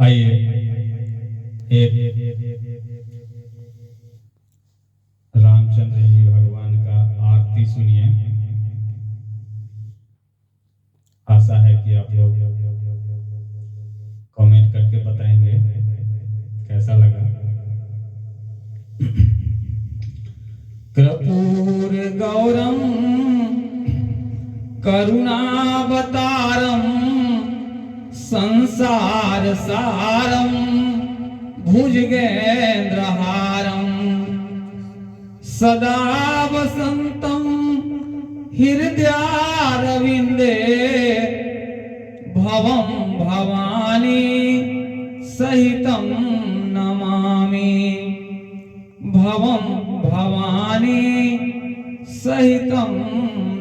आइए एक रामचंद्र जी भगवान का आरती सुनिए। आशा है कि आप लोग कमेंट करके बताएंगे कैसा लगा। कर्पूर गौरम करुणावतारम संसार सारम भुजगेन्द्रहारम सदा वसंतम हृदयारविंदे भवं भवानी सहितं नमामि भवं भवानी सहितं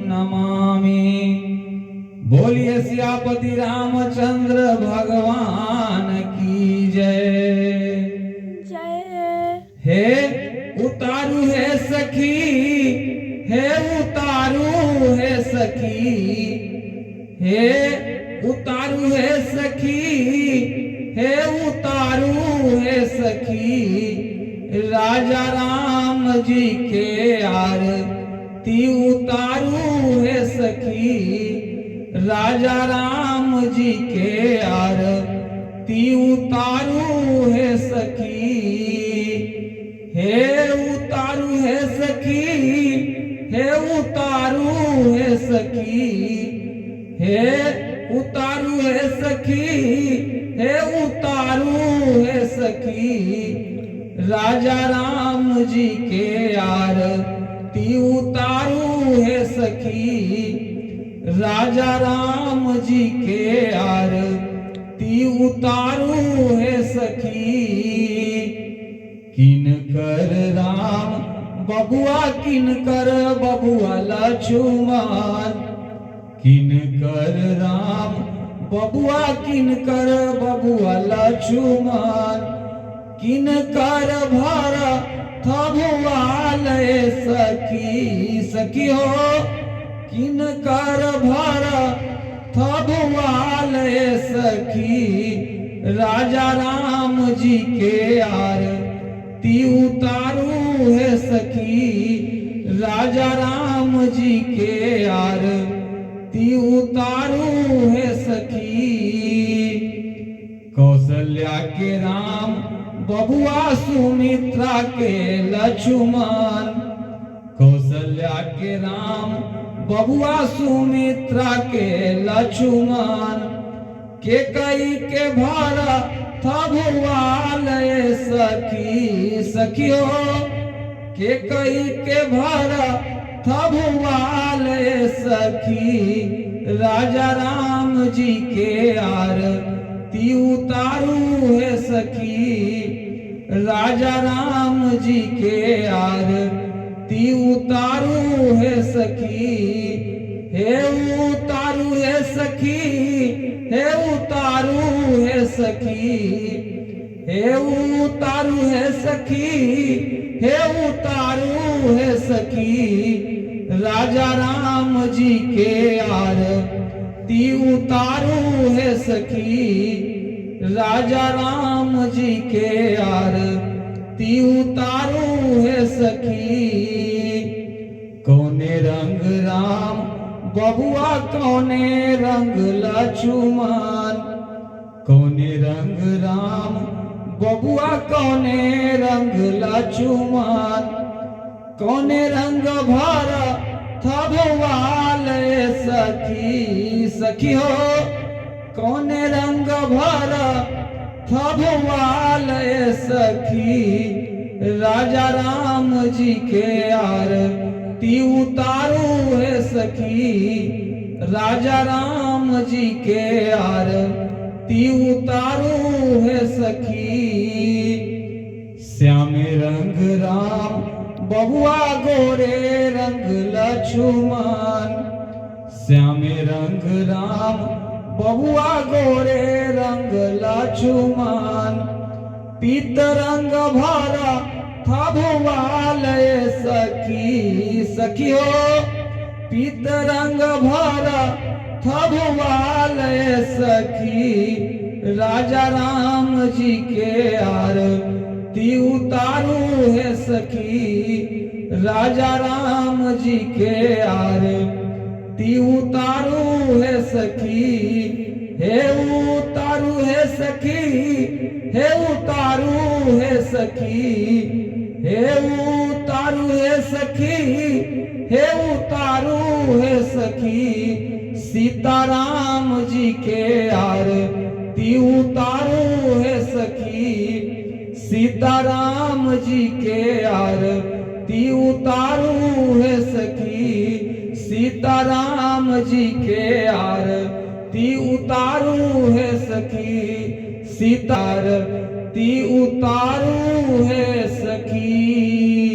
नमामि। बोलिए सियापति रामचंद्र भगवान की जय। हे उतारू है सखी, हे उतारू है सखी, हे उतारू है सखी, हे उतारू है सखी, राजा राम जी के आरती उतारू है सखी, राजा राम जी के आरती उतारू है सखी। हे उतारू है सखी, हे उतारू है सखी, हे उतारू है सखी, हे उतारू है सखी, राजा राम जी के आरती उतारू है सखी, राजा राम जी के आरती उतारू है सखी। किनकर राम बबुआ, किनकर बबुआ लक्ष्मण, किनकर राम बबुआ, किनकर बबुआ लक्ष्मण, किनकर भरत भुआल सखी, सखी हो किनकर भरत भुआल सखी, राजा राम जी के आरती उतारू है सखी, राजा राम जी के आरती उतारू है सखी। कौशल्या के राम बबुआ, सुमित्रा के लक्ष्मण, कौशल्या के राम बबुआ, सुमित्रा के लक्ष्मण, के कई के भरत भुआल सखी, सखी हो के कई के भरत भुआल सखी, राजा राम जी के आरती उतारू है सखी, राजा राम जी के आरती उतारू है सखी। हे उतारू है सखी, हे उतारू है सखी, हे उतारू है सखी, हे उतारू है सखी, राजा राम जी के आरती उतारू है सखी, राजा राम जी के आरती उतारू है सखी। कौने रंग राम बबुआ, कौने रंग लक्ष्मण, कौने रंग राम बबुआ, कौने रंग लक्ष्मण, कौने रंग भरत भुआल सखी, सखी हो कौने रंग भरत भुआल सखी, राजा राम जी के आरती उतारू है सखी, राजा राम जी के आरती उतारू है सखी। श्याम रंग राम बबुआ, गोरे रंग लक्ष्मण, श्याम रंग राम बबुआ, गोरे रंग लक्ष्मण, पीत रंग भरत भुआल सखी, सखी हो पीत रंग भरत भुआल सखी, राजा राम जी के आरती उतारू है सखी, राजा राम जी के आरती उतारू है सखी, हे उतारू है सखी, हे उतारू है सखी, हे उतारू है सखी, हे उतारू है सखी, सीताराम जी के आरती उतारू है सखी, सीताराम जी के आरती उतारू है सखी, सीताराम जी के आरती उतारू है सखी, सीतारती उतारू है सखी।